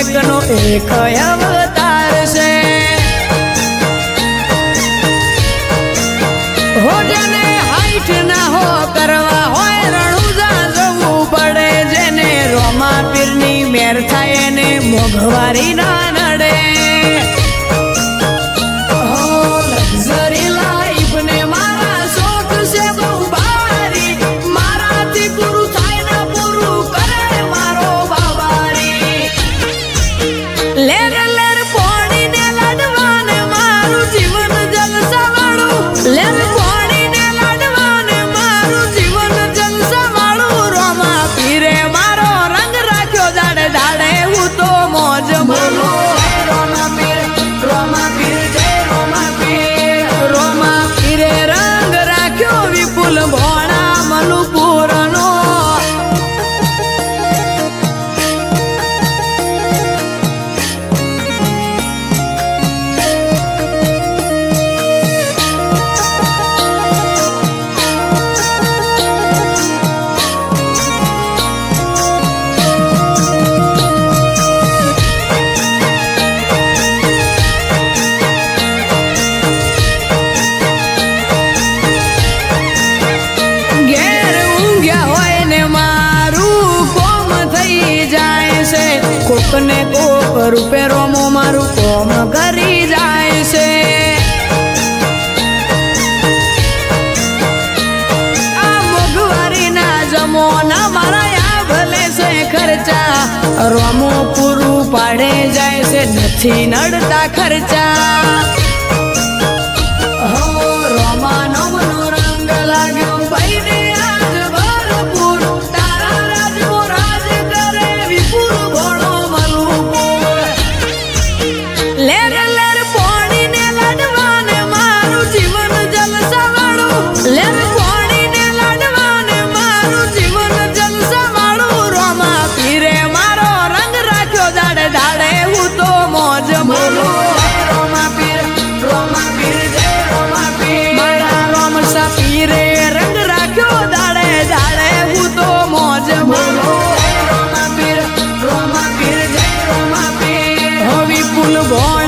એકનો એક અવતાર છે હો જેને હાઈટ ના હો કરવા હોય રણુજા જવું પડે જેને રોમા પીરની મેર થાય એને મોઘવારી ના નડે કોકને કોક રૂપે રોમો મારું કોમ કરી જાય છે આ મોઘવારી ના જમોના મારા આ ભલે છે ખર્ચા રોમો પૂરું પાડે જાય છે નથી નડતા ખર્ચા હો રોમાનો મનો રંગ લાગ્યો ભાઈને આજ ભરપૂર તારા રાજમો રાજ કરે વિપુલ ભણો boy